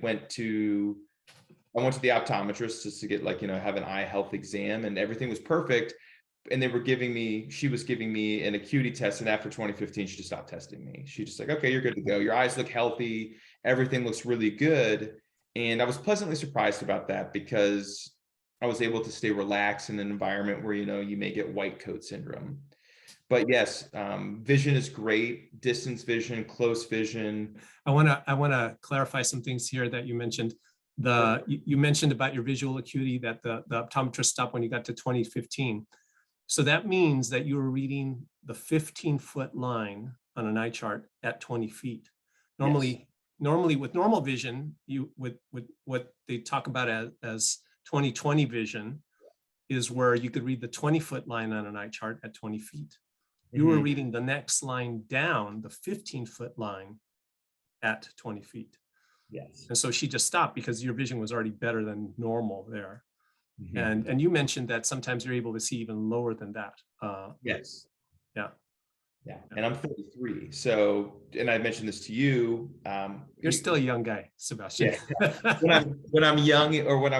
I went to the optometrist just to get have an eye health exam, and everything was perfect. And she was giving me an acuity test. And after 2015, she just stopped testing me. She just like, okay, you're good to go. Your eyes look healthy. Everything looks really good. And I was pleasantly surprised about that because I was able to stay relaxed in an environment where, you may get white coat syndrome. But yes, vision is great. Distance vision, close vision. I want to clarify some things here that you mentioned. You mentioned about your visual acuity that the optometrist stopped when you got to 2015. So that means that you were reading the 15-foot line on an eye chart at 20 feet. Normally with normal vision, with what they talk about as 20/20 vision is where you could read the 20-foot line on an eye chart at 20 feet. You were reading the next line down, the 15-foot line at 20 feet. Yes. And so she just stopped because your vision was already better than normal there. And you mentioned that sometimes you're able to see even lower than that. Yes. Yeah. Yeah. And I'm 33. So, and I mentioned this to you. You're still a young guy, Sebastian. Yeah. when I'm young, or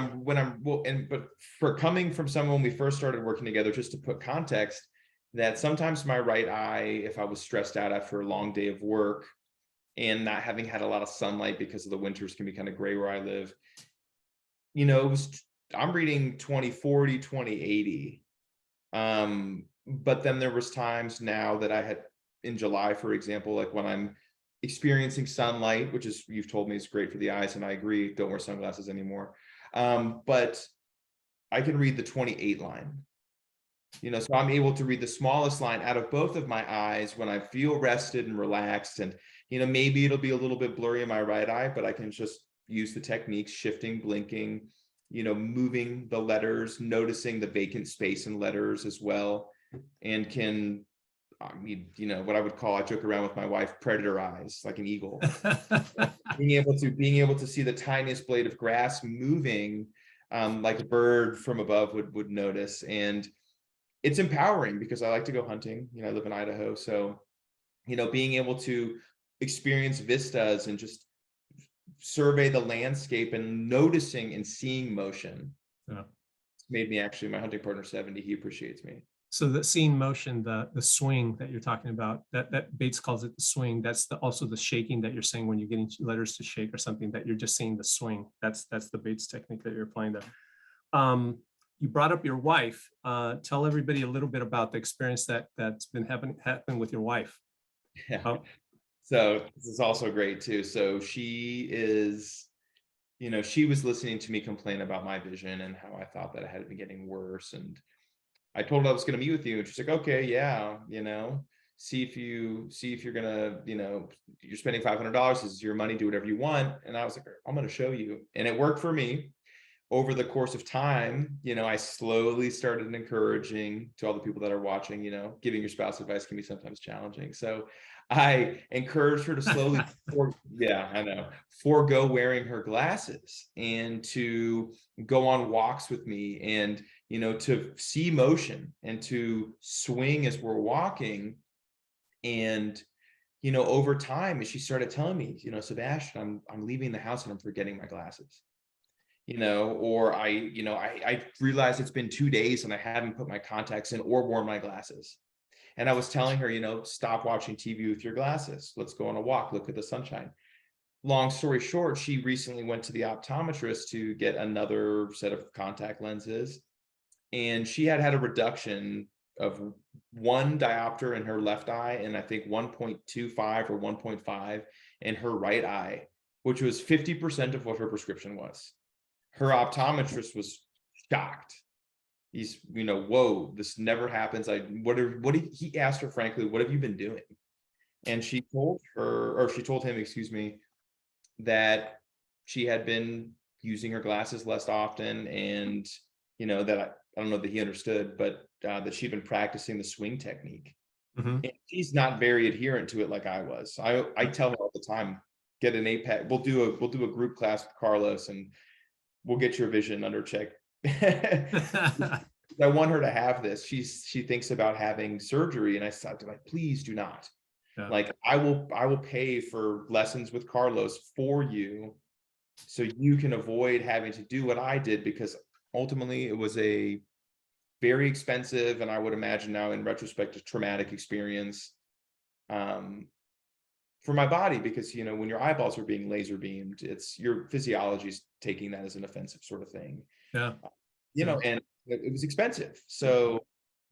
but for coming from someone, when we first started working together, just to put context, that sometimes my right eye, if I was stressed out after a long day of work and not having had a lot of sunlight because of the winters can be kind of gray where I live, I'm reading 20/40, 20/80. But then there was times now that I had in July, for example, like when I'm experiencing sunlight, which is, you've told me is great for the eyes, and I agree, don't wear sunglasses anymore. But I can read the 28 line. So I'm able to read the smallest line out of both of my eyes when I feel rested and relaxed. And, maybe it'll be a little bit blurry in my right eye, but I can just use the techniques, shifting, blinking, moving the letters, noticing the vacant space in letters as well. And can, what I would call, I joke around with my wife, predator eyes, like an eagle. being able to see the tiniest blade of grass moving, like a bird from above would notice. And it's empowering because I like to go hunting. I live in Idaho. So, being able to experience vistas and just survey the landscape and noticing and seeing motion. Yeah. It's made me, actually, my hunting partner 70, he appreciates me. So the seeing motion, the swing that you're talking about, that Bates calls it the swing. That's also the shaking that you're saying when you're getting letters to shake or something, that you're just seeing the swing. That's the Bates technique that you're applying there. You brought up your wife. Tell everybody a little bit about the experience that's been happening with your wife. Yeah. So this is also great too. So she is, she was listening to me complain about my vision and how I thought that it had been getting worse. And I told her I was going to meet with you. And she's like, okay, yeah, see if you're going to, you're spending $500. This is your money, do whatever you want. And I was like, I'm going to show you. And it worked for me. Over the course of time, I slowly started encouraging to all the people that are watching, giving your spouse advice can be sometimes challenging. So I encouraged her to slowly, forego wearing her glasses and to go on walks with me and, to see motion and to swing as we're walking. And, over time, as she started telling me, Sebastian, I'm leaving the house and I'm forgetting my glasses. Or I realized it's been 2 days and I haven't put my contacts in or worn my glasses. And I was telling her, stop watching TV with your glasses. Let's go on a walk, look at the sunshine. Long story short, she recently went to the optometrist to get another set of contact lenses. And she had a reduction of 1 diopter in her left eye, and I think 1.25 or 1.5 in her right eye, which was 50% of what her prescription was. Her optometrist was shocked. He's, whoa, this never happens. He asked her, frankly, what have you been doing? And she told him, excuse me, that she had been using her glasses less often. And, that I don't know that he understood, but that she'd been practicing the swing technique. And she's not very adherent to it like I was. I tell her all the time, get an 8-pack. We'll do a group class with Carlos and we'll get your vision under check. I want her to have this. She thinks about having surgery. And I said, like, please do not. Yeah. Like, I will pay for lessons with Carlos for you so you can avoid having to do what I did, because ultimately it was a very expensive, and I would imagine now in retrospect, a traumatic experience for my body, because when your eyeballs are being laser beamed, it's your physiology's taking that as an offensive sort of thing. Yeah. Yeah. And it was expensive. So,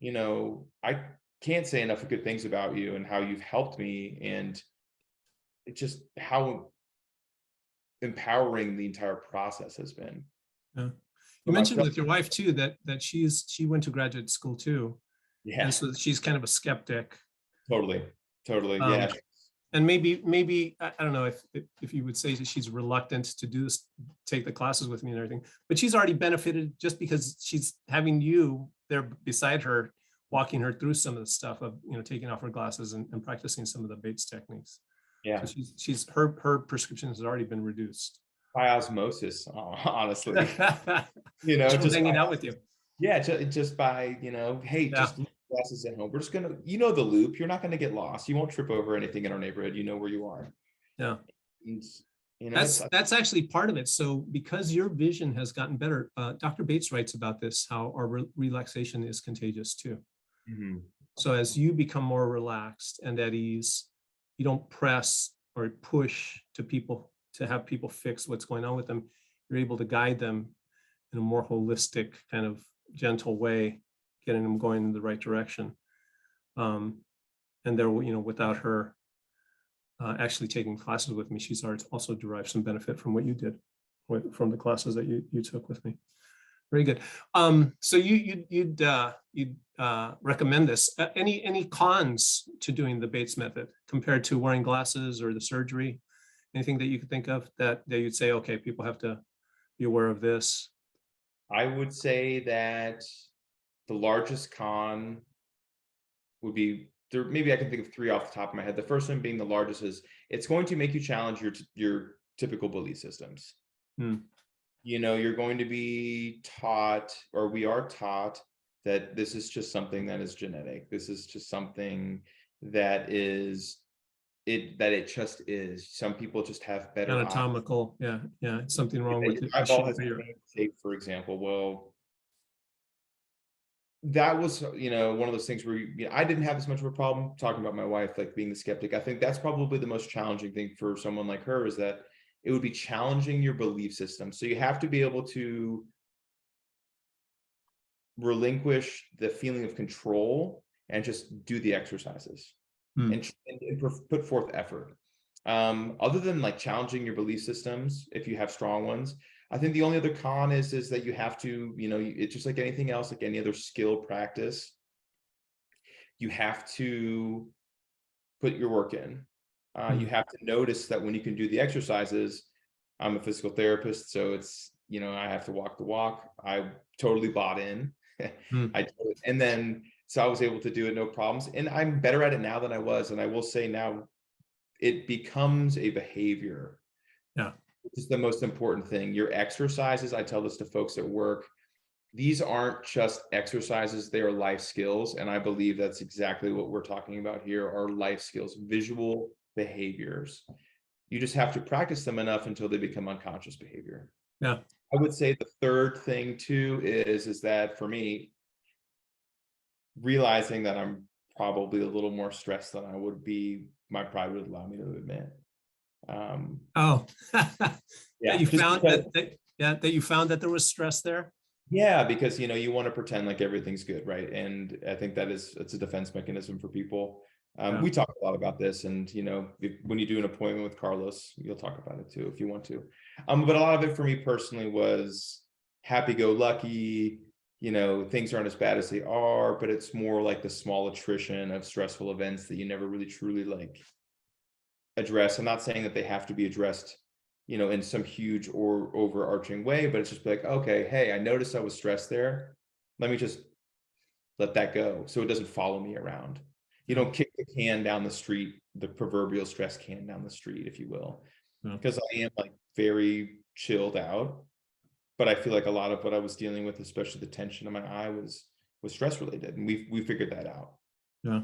I can't say enough good things about you and how you've helped me, and it just how empowering the entire process has been. Yeah. You For mentioned myself, with your wife too that she went to graduate school too, yeah, and so she's kind of a skeptic. totally, totally, Um, yeah. and maybe I don't know if you would say that she's reluctant to do this, take the classes with me and everything, but she's already benefited just because she's having you there beside her, walking her through some of the stuff of taking off her glasses and practicing some of the Bates techniques. So Yeah, she's her prescription has already been reduced. by osmosis, honestly. Just from Just by hanging out with you. yeah, just by hey, Yeah. just leave your glasses at home. We're just gonna, the loop. You're not gonna get lost. You won't trip over anything in our neighborhood. You know where you are. Yeah. And, it's That's actually part of it. So because your vision has gotten better, Dr. Bates writes about this, how our relaxation is contagious too. mhm. So as you become more relaxed and at ease, you don't press or push to have people fix what's going on with them. You're able to guide them in a more holistic, kind of gentle way, getting them going in the right direction. And there, without her actually taking classes with me, she's also derived some benefit from what you did from the classes that you took with me. Very good. So you'd recommend this. Any cons to doing the Bates method compared to wearing glasses or the surgery? Anything that you could think of that you'd say, okay, people have to be aware of this? I would say that the largest con would be there. Maybe I can think of three off the top of my head. The first one being the largest is it's going to make you challenge your typical belief systems. Hmm. You're going to be taught, or we are taught, that this is just something that is genetic. This is just something that it just is. Some people just have better eyes. Anatomical, yeah, it's something wrong Your with the eyeball shape has of a your. shape, for example. Well, that was one of those things where I didn't have as much of a problem talking about my wife, like being the skeptic. I think that's probably the most challenging thing for someone like her, is that it would be challenging your belief system. So you have to be able to relinquish the feeling of control and just do the exercises, Hmm. and put forth effort. Other than like challenging your belief systems, if you have strong ones, I think the only other con is that you have to, it's just like anything else, like any other skill practice. You have to put your work in. You Hmm. have to notice that when you can do the exercises. I'm a physical therapist, so it's, I have to walk the walk. I totally bought in. Hmm. And then so I was able to do it, no problems. And I'm better at it now than I was. And I will say now it becomes a behavior, Yeah. which is the most important thing. Your exercises, I tell this to folks at work, these aren't just exercises, they are life skills. And I believe that's exactly what we're talking about here, are life skills, visual behaviors. You just have to practice them enough until they become unconscious behavior. Yeah. I would say the third thing too is that for me, realizing that I'm probably a little more stressed than I would be, my pride would allow me to admit. Oh, that Yeah, you just found because, that you found that there was stress there. yeah, because you want to pretend like everything's good, right? And I think it's a defense mechanism for people. Yeah. We talk a lot about this, and when you do an appointment with Carlos, you'll talk about it too if you want to. But a lot of it for me personally was happy-go-lucky. Things aren't as bad as they are, but it's more like the small attrition of stressful events that you never really truly like address. I'm not saying that they have to be addressed, in some huge or overarching way, but it's just like, okay, hey, I noticed I was stressed there. Let me just let that go so it doesn't follow me around. You Yeah. don't kick the can down the street, the proverbial stress can down the street, if you will, Yeah. because I am like very chilled out. But I feel like a lot of what I was dealing with, especially the tension in my eye, was stress related, and we figured that out. Yeah.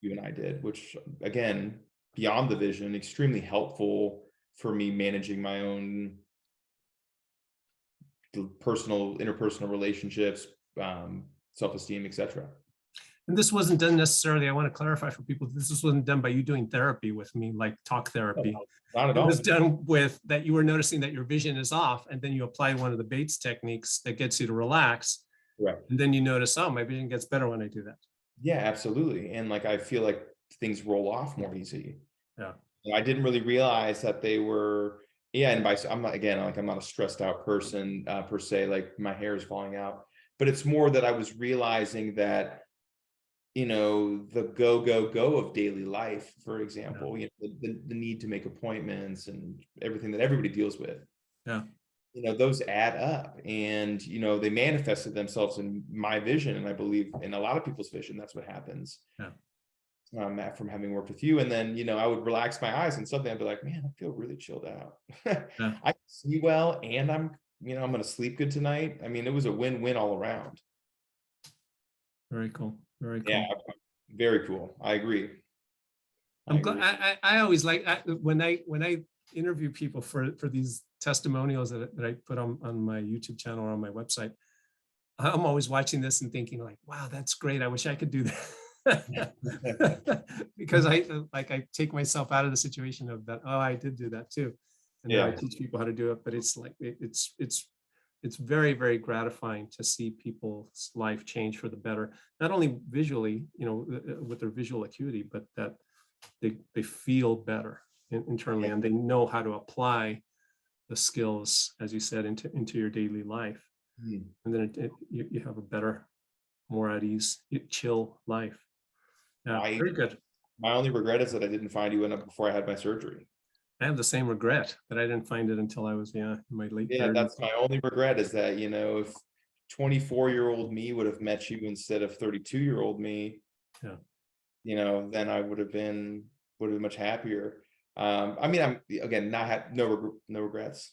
You and I did, which again, beyond the vision, extremely helpful for me managing my own interpersonal relationships, self-esteem, etc. And this wasn't done necessarily, I want to clarify for people, this wasn't done by you doing therapy with me, like talk therapy. Not at It all. was done with that you were noticing that your vision is off, and then you apply one of the Bates techniques that gets you to relax. Right. And then you notice, oh, my vision gets better when I do that. Yeah, absolutely. And like, I feel like things roll off more easy. Yeah. I didn't really realize that they were, yeah. And I'm not, again, like, I'm not a stressed out person per se, like my hair is falling out, but it's more that I was realizing that, the go of daily life, for example, the need to make appointments and everything that everybody deals with. Yeah. Those add up, and, they manifested themselves in my vision. And I believe in a lot of people's vision, that's what happens. Yeah. Matt, from having worked with you. And then, I would relax my eyes and suddenly I'd be like, man, I feel really chilled out. Yeah. I can see well, and I'm going to sleep good tonight. I mean, it was a win-win all around. Very cool. Very cool. Yeah, very cool. I agree. I'm glad. I always like when I interview people for these testimonials that I put on my YouTube channel or on my website. I'm always watching this and thinking like, wow, that's great. I wish I could do that. Because I take myself out of the situation of that. Oh, I did do that too. And now I teach people how to do it. But it's like, it's very, very gratifying to see people's life change for the better, not only visually, with their visual acuity, but that they feel better internally, and they know how to apply the skills, as you said, into your daily life. And then you have a better, more at ease, chill life. Yeah, very good. My only regret is that I didn't find you before I had my surgery. I have the same regret that I didn't find it until I was in my late 30s. That's my only regret, is that, if 24-year-old me would have met you instead of 32-year-old me, then I would have been much happier. I mean, I'm, again, no regrets,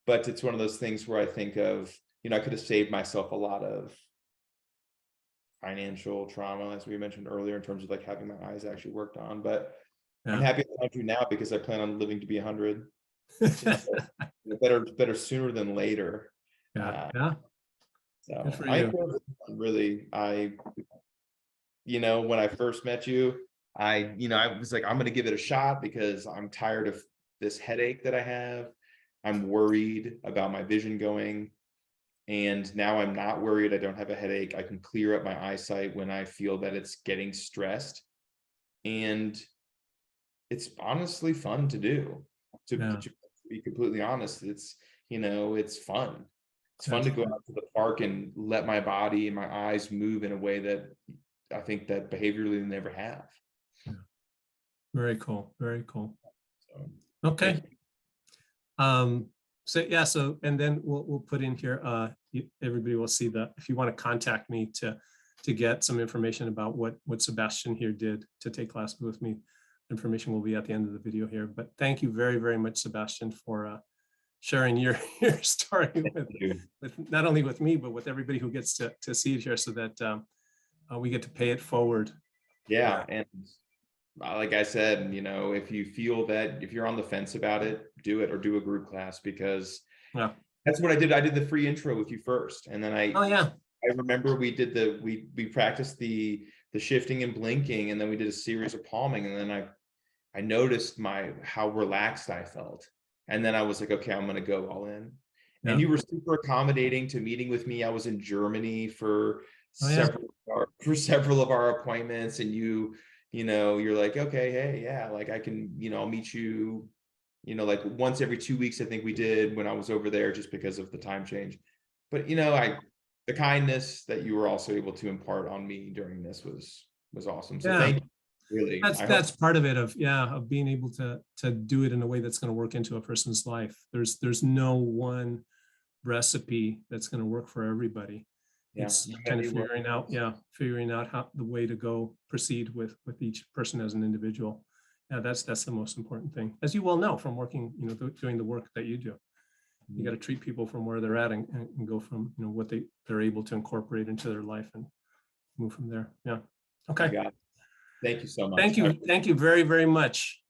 but it's one of those things where I think of, I could have saved myself a lot of financial trauma, as we mentioned earlier, in terms of like having my eyes actually worked on. But I'm happy I do now, because I plan on living to be 100. better sooner than later. So good for I you. really, when I first met you, I was like, I'm going to give it a shot because I'm tired of this headache that I have. I'm worried about my vision going. And now I'm not worried. I don't have a headache. I can clear up my eyesight when I feel that it's getting stressed. And it's honestly fun to do. To be completely honest, it's, it's fun. It's fun to go out to the park and let my body and my eyes move in a way that I think that behaviorally they never have. Very cool. Very cool. Okay. So and then we'll put in here, everybody will see that if you want to contact me to get some information about what Sebastian here did to take classes with me, information will be at the end of the video here. But thank you very, very much, Sebastian, for sharing your story with not only with me, but with everybody who gets to see it here, so that we get to pay it forward. Yeah. And like I said, if you feel that, if you're on the fence about it, do it, or do a group class, because that's what I did. I did the free intro with you first. And then I remember we did we practiced the shifting and blinking, and then we did a series of palming. And then I noticed how relaxed I felt. And then I was like, okay, I'm going to go all in. And you were super accommodating to meeting with me. I was in Germany for several of our appointments, and you're like, okay, hey, yeah, like I can, I'll meet you, like once every 2 weeks, I think we did, when I was over there, just because of the time change. But, the kindness that you were also able to impart on me during this was awesome. So thank you. Really, that's part of it, of being able to do it in a way that's going to work into a person's life. There's no one recipe that's going to work for everybody. It's kind of figuring out how the way to go proceed with each person as an individual. That's the most important thing, as you well know from working, doing the work that you do. You got to treat people from where they're at and go from, what they're able to incorporate into their life and move from there. Okay. Thank you so much. Thank you very, very much.